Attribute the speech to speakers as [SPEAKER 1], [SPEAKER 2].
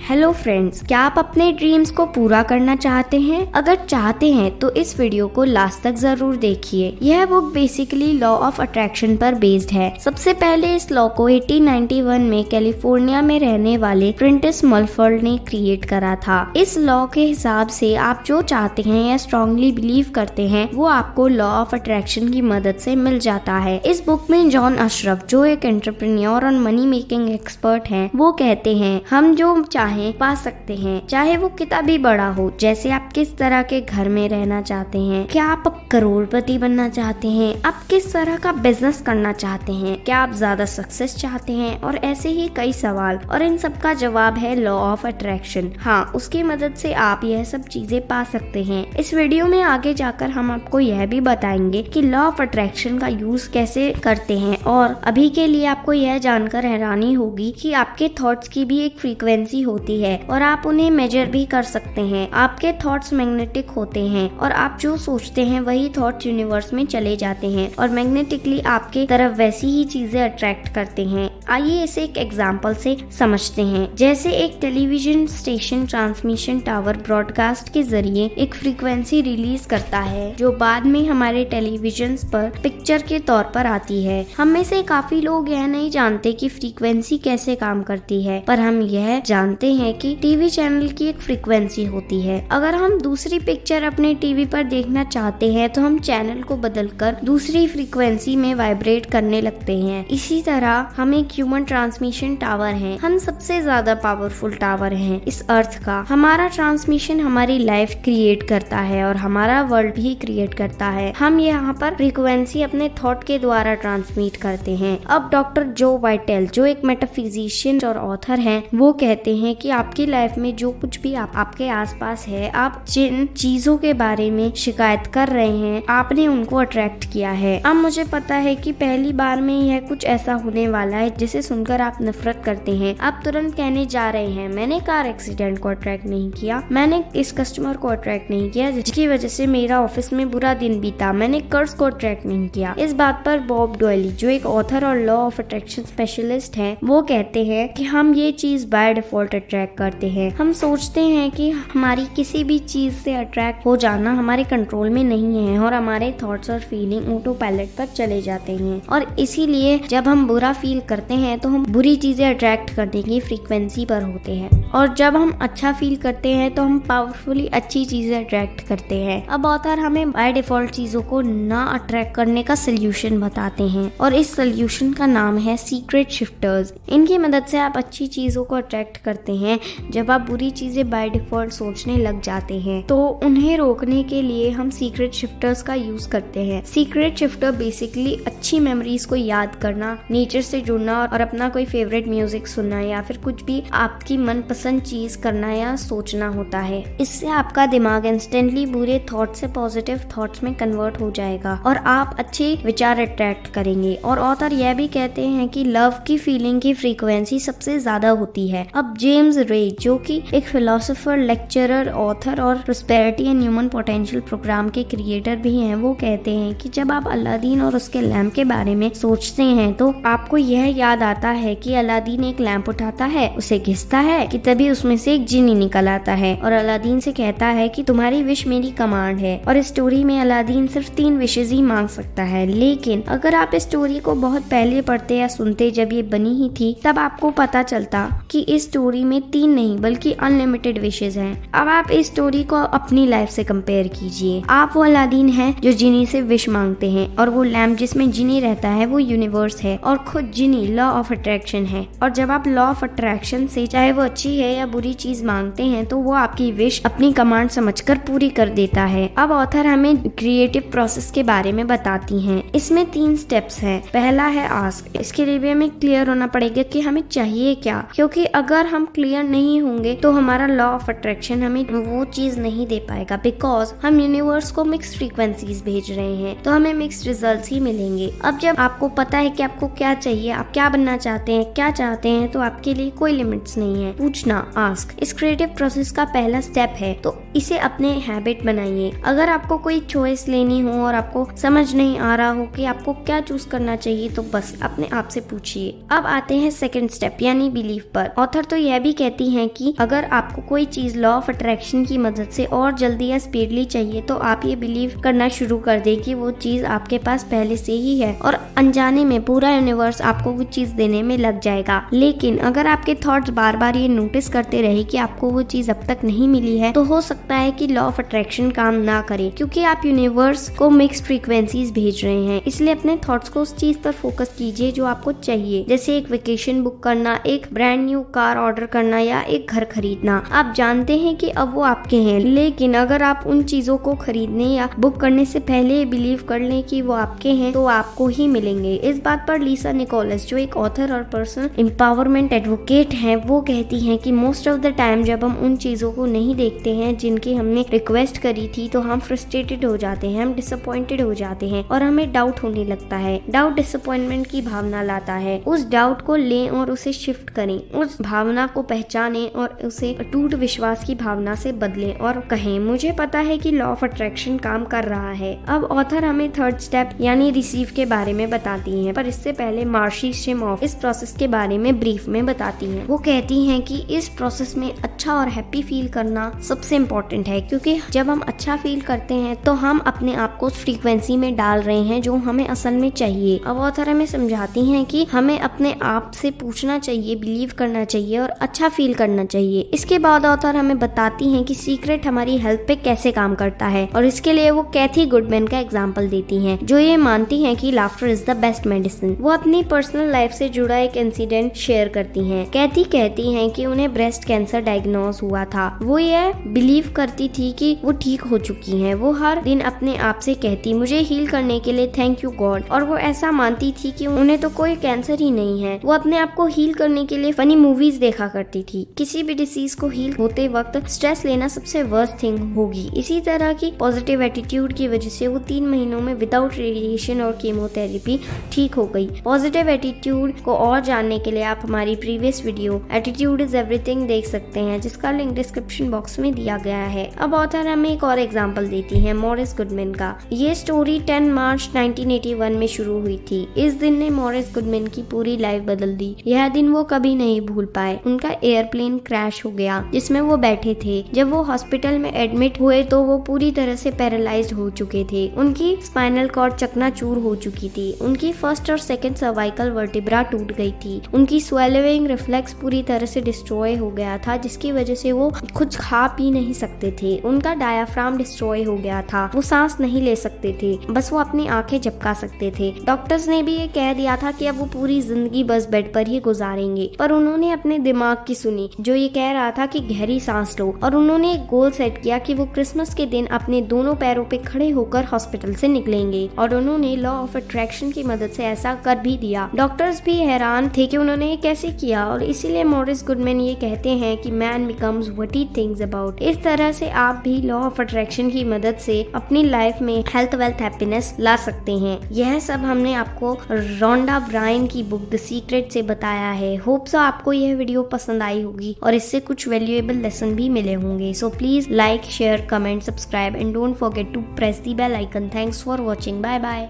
[SPEAKER 1] Hello friends, क्या आप अपने ड्रीम्स को पूरा करना चाहते हैं? अगर चाहते हैं तो इस वीडियो को लास्ट तक जरूर देखिए। यह book basically law of attraction पर बेस्ड है। सबसे पहले इस लॉ को 1891 में कैलिफोर्निया में रहने वाले प्रिंटिस मलफर्ड ने क्रिएट करा था। इस लॉ के हिसाब से आप जो चाहते हैं या स्ट्रांगली बिलीव करते हैं वो आपको लॉ ऑफ अट्रैक्शन की मदद से मिल जाता है। इस बुक में जॉन अशरफ, जो एक एंटरप्रेन्योर और मनी मेकिंग एक्सपर्ट हैं, वो कहते हैं हम जो चाहें पा सकते हैं, चाहे वो कितना भी बड़ा हो। जैसे आप किस तरह के घर में रहना चाहते हैं, क्या आप अब करोड़पति बनना चाहते हैं, आप किस तरह का बिजनेस करना चाहते हैं, क्या आप ज्यादा सक्सेस चाहते हैं, और ऐसे ही कई सवाल। और इन सब का जवाब है लॉ ऑफ अट्रैक्शन। हाँ, उसकी मदद से आप यह सब चीजें पा सकते हैं। इस वीडियो में आगे जाकर हम आपको यह भी बताएंगे कि लॉ ऑफ अट्रैक्शन का यूज कैसे करते हैं। और अभी के लिए आपको यह जानकर हैरानी होगी कि आपके थॉट्स की भी एक फ्रीक्वेंसी होती है और आप उन्हें मेजर भी कर सकते हैं। आपके थॉट्स मैग्नेटिक होते हैं और आप जो सोचते हैं वही थॉट्स यूनिवर्स में चले जाते हैं और मैग्नेटिकली आपके तरफ वैसी ही चीजें अट्रैक्ट करते हैं। आइए इसे एक एग्जांपल से समझते हैं। जैसे एक television station transmission tower broadcast के जरिए एक फ्रीक्वेंसी रिलीज करता है जो बाद में हमारे टेलीविजन पर पिक्चर के तौर पर आती है। हम में से काफी लोग यह नहीं जानते कि फ्रीक्वेंसी कैसे काम करती है, पर हम यह जानते हैं कि टीवी चैनल की एक फ्रीक्वेंसी होती है। अगर हम दूसरी पिक्चर अपने टीवी पर देखना चाहते हैं तो हम चैनल को बदलकर दूसरी फ्रीक्वेंसी में वाइब्रेट करने लगते हैं। इसी तरह हम एक ह्यूमन ट्रांसमिशन टावर हैं। हम सबसे ज्यादा पावरफुल टावर हैं इस अर्थ का। हमारा ट्रांसमिशन हमारी लाइफ क्रिएट करता है और हमारा वर्ल्ड भी क्रिएट करता है। हम यहाँ पर फ्रीक्वेंसी अपने थॉट के द्वारा ट्रांसमिट करते हैं। अब डॉक्टर जो वाइटेल, जो एक मेटाफिजिशियन और ऑथर हैं, वो कहते हैं कि आपकी लाइफ में जो कुछ भी आपके आसपास है, आप जिन चीजों के बारे में शिकायत कर रहे हैं, आपने उनको अट्रैक्ट किया है। अब मुझे पता है कि पहली बार में यह कुछ ऐसा होने वाला है जिसे सुनकर आप नफरत करते हैं। आप तुरंत कहने जा रहे हैं मैंने कार एक्सीडेंट को अट्रैक्ट नहीं किया, मैंने इस कस्टमर को अट्रैक्ट नहीं किया जिसकी वजह से मेरा ऑफिस में बुरा दिन बीता, मैंने कर्ज को अट्रैक्ट नहीं किया। इस बात पर बॉब डॉयली, जो एक ऑथर और लॉ ऑफ अट्रैक्शन स्पेशलिस्ट हैं, वो कहते हैं कि हम ये चीज बाय डिफॉल्ट अट्रैक्ट करते हैं। हम सोचते हैं कि हमारी किसी भी चीज से अट्रैक्ट हो जाना हमारे कंट्रोल में नहीं है और हमारे थॉट्स और फीलिंग ऑटो पायलट पर चले जाते हैं। और इसीलिए जब हम बुरा फील करते हैं तो हम बुरी चीजें अट्रैक्ट करने की फ्रीक्वेंसी पर होते हैं, और जब हम अच्छा फील करते हैं तो हम पावरफुली अच्छी चीजें अट्रैक्ट करते हैं। अब ऑथर हमें बाय डिफॉल्ट चीजों को ना अट्रैक्ट करने का सोल्यूशन बताते हैं और इस सोल्यूशन का नाम है सीक्रेट शिफ्टर्स। इनकी मदद से आप अच्छी चीजों को अट्रैक्ट करते हैं। जब आप बुरी चीजें बाय डिफॉल्ट सोचने लग जाते हैं तो उन्हें रोकने के लिए हम सीक्रेट शिफ्टर्स का यूज करते हैं। सीक्रेट शिफ्टर बेसिकली अच्छी मेमोरीज को याद करना, नेचर से जुड़ना और अपना कोई फेवरेट म्यूजिक सुनना या फिर कुछ भी आपकी मनपसंद चीज करना या सोचना होता है। इससे आपका दिमाग इंस्टेंटली बुरे थॉट से पॉजिटिव थॉट्स में कन्वर्ट हो जाएगा और आप अच्छे विचार अट्रैक्ट करेंगे। और ऑथर यह भी कहते हैं कि लव की फीलिंग की फ्रीक्वेंसी सबसे ज्यादा होती है। अब जेम्स रे, जो कि एक फिलोसोफर, लेक्चरर, ऑथर और prosperity and human potential program के क्रिएटर भी हैं, वो कहते हैं कि जब आप अलादीन और उसके लैम्प के बारे में सोचते हैं तो आपको यह याद आता है कि अलादीन एक लैम्प उठाता है, उसे घिसता है कि तभी उसमें से एक जिनी निकल आता है और अलादीन से कहता है कि तुम्हारी विश मेरी कमांड है। और इस स्टोरी में अलादीन सिर्फ 3 विशेष ही मांग सकता है। लेकिन अगर आप इस स्टोरी को बहुत पहले पढ़ते या सुनते जब ये बनी ही थी, तब आपको पता चलता कि इस स्टोरी में 3 नहीं बल्कि अनलिमिटेड विशेष हैं। अब आप इस स्टोरी को अपनी लाइफ से कंपेयर कीजिए। आप वो अलादीन हैं जो जिनी से विश मांगते हैं और वो लैम्प जिसमें जिनी रहता है वो यूनिवर्स है और खुद जिनी लॉ ऑफ अट्रैक्शन है। और जब आप लॉ ऑफ अट्रैक्शन से चाहे वो अच्छी है या बुरी चीज मांगते हैं तो वो आपकी विश अपनी कमांड समझकर पूरी कर देता है। अब ऑथर हमें क्रिएटिव प्रोसेस के बारे में बताती हैं। इसमें 3 स्टेप्स हैं। पहला है आस्क। इसके लिए हमें क्लियर होना पड़ेगा कि हमें चाहिए क्या, क्योंकि अगर हम क्लियर नहीं होंगे तो हमारा लॉ ऑफ अट्रैक्शन हमें वो चीज नहीं दे पाएगा, बिकॉज हम यूनिवर्स को मिक्स्ड फ्रीक्वेंसीज भेज रहे हैं तो हमें मिक्स्ड रिजल्ट्स ही मिलेंगे। अब जब आपको पता है कि आपको क्या चाहिए, आप क्या बनना चाहते हैं, क्या चाहते हैं, तो आपके लिए कोई लिमिट्स नहीं है। पूछना, आस्क, इस क्रिएटिव प्रोसेस का पहला स्टेप है। तो इसे अपने हैबिट बनाइए। अगर आपको कोई चॉइस लेनी हो और आपको समझ नहीं आ रहा हो कि आपको क्या चूज करना चाहिए तो बस अपने आप से पूछिए। अब आते हैं सेकंड स्टेप यानी बिलीव पर। ऑथर तो यह भी कहती हैं कि अगर आपको कोई चीज लॉ ऑफ अट्रैक्शन की मदद से और जल्दी या स्पीडली चाहिए तो आप ये बिलीव करना शुरू कर दे कि वो चीज आपके पास पहले से ही है और अनजाने में पूरा यूनिवर्स आपको वो चीज देने में लग जाएगा। लेकिन अगर आपके थॉट्स बार बार ये नोटिस करते रहे कि आपको वो चीज अब तक नहीं मिली है तो हो सकता है कि लॉ ऑफ अट्रैक्शन काम ना करे, क्योंकि आप यूनिवर्स को मिक्स्ड फ्रीक्वेंसीज भेज रहे हैं। इसलिए अपने थॉट्स को उस चीज पर फोकस कीजिए जो आपको चाहिए, जैसे एक वेकेशन बुक करना, एक ब्रांड न्यू कार ऑर्डर करना या एक घर खरीदना। आप जानते हैं कि अब वो आपके हैं, लेकिन अगर आप उन चीजों को खरीदने या बुक करने से पहले बिलीव कर लें कि वो आपके हैं तो आपको ही मिलेंगे। इस बात पर लिसा निकोलस, जो एक ऑथर और पर्सनल एम्पावरमेंट एडवोकेट हैं, वो कहती हैं कि मोस्ट ऑफ द टाइम जब हम उन चीजों को नहीं देखते हैं जिनकी हमने रिक्वेस्ट करी थी तो हम फ्रस्ट्रेटेड हो जाते हैं, हम डिसअपॉइंटेड हो जाते हैं और हमें डाउट होने लगता है। डाउट डिसअपॉइंटमेंट की भावना लाता है। उस डाउट को लें और उसे शिफ्ट करें, उस भावना को पहचानें और उसे अटूट विश्वास की भावना से बदलें और कहें मुझे पता है कि लॉ ऑफ अट्रैक्शन काम कर रहा है। अब ऑथर हमें थर्ड स्टेप यानी रिसीव के बारे में बताती हैं, पर इससे पहले मार्शी शिमोफ इस प्रोसेस के बारे में ब्रीफ में बताती हैं। वो कहती हैं कि इस प्रोसेस में अच्छा और हैप्पी फील करना सबसे इम्पोर्टेंट है, क्योंकि जब हम अच्छा फील करते हैं तो हम अपने आप को फ्रीक्वेंसी में डाल रहे हैं जो हमें असल में चाहिए। अब ऑथर हमें समझाती हैं कि हमें अपने आप से पूछना चाहिए, बिलीव करना चाहिए और अच्छा फील करना चाहिए। इसके बाद ऑथर हमें बताती हैं कि सीक्रेट हमारी हेल्थ पे कैसे काम करता है और इसके लिए वो कैथी गुडमैन का एग्जाम्पल देती हैं, जो ये मानती हैं कि laughter is the best medicine. वो अपनी पर्सनल लाइफ से जुड़ा एक इंसिडेंट शेयर करती हैं। कैथी कहती हैं कि उन्हें ब्रेस्ट कैंसर डायग्नोज हुआ था। वो ये बिलीव करती थी कि वो ठीक हो चुकी हैं। वो हर दिन अपने आप से कहती मुझे हील करने के लिए थैंक यू गॉड, और वो ऐसा मानती थी कि उन्हें तो कोई कैंसर ही नहीं है। वो अपने आप को हील करने के लिए फनी मूवीज देखा करती थी। किसी भी डिसीज को हील होते वक्त स्ट्रेस लेना सबसे वर्स्ट थिंग होगी। इसी तरह की पॉजिटिव एटीट्यूड की वजह से वो 3 महीनों में विदाउट रेडिएशन और कीमोथेरेपी ठीक हो गई। पॉजिटिव एटीट्यूड को और जानने के लिए आप हमारी previous video attitude is everything देख सकते हैं, जिसका लिंक डिस्क्रिप्शन बॉक्स में दिया गया है। अब ऑथर हमें एक और एग्जाम्पल देती है मॉरिस गुडमैन का। ये स्टोरी 10 मार्च 1981 में शुरू हुई थी। इस दिन ने मॉरिस गुडमैन की पूरी लाइफ बदल दी। यह दिन वो कभी नहीं भूल पाए। उनका एयरप्लेन क्रैश हो गया जिसमें वो बैठे थे। जब वो हॉस्पिटल में एडमिट हुए तो वो पूरी तरह से पैरालाइज्ड हो चुके थे। उनकी स्पाइनल कॉर्ड चकनाचूर हो चुकी थी। उनकी फर्स्ट और सेकंड सर्वाइकल वर्टिब्रा टूट गई थी। उनकी स्वेलोइंग रिफ्लेक्स पूरी तरह से डिस्ट्रॉय हो गया था, जिसकी वजह से वो कुछ खा पी नहीं सकते थे। उनका डायाफ्राम डिस्ट्रॉय हो गया था। वो सांस नहीं ले सकते थे, बस वो अपनी आंखें झपका सकते थे। डॉक्टर्स ने भी ये कह दिया था कि अब वो पूरी जिंदगी बस बेड पर ही गुजारेंगे, पर उन्होंने अपने दिमाग की सुनी जो ये कह रहा था कि गहरी सांस लो, और उन्होंने एक गोल सेट किया कि वो क्रिसमस के दिन अपने दोनों पैरों पे खड़े होकर हॉस्पिटल से निकलेंगे। और उन्होंने लॉ ऑफ अट्रैक्शन की मदद से ऐसा कर भी दिया। डॉक्टर्स भी हैरान थे कि उन्होंने ये कैसे किया, और इसीलिए मॉरिस गुडमैन ये कहते हैं कि man becomes what he thinks about. इस तरह से आप भी लॉ ऑफ अट्रैक्शन की मदद से अपनी लाइफ में हेल्थ, वेल्थ, हैप्पीनेस ला सकते हैं। यह सब हमने आपको रोंडा ब्रायन की बुक द सीक्रेट से बताया है। होप सो आपको यह वीडियो पसंद आई होगी और इससे कुछ वैल्यूएबल लेसन भी मिले होंगे। So please like, share, comment, subscribe and don't forget to press the bell icon. Thanks for watching. Bye bye.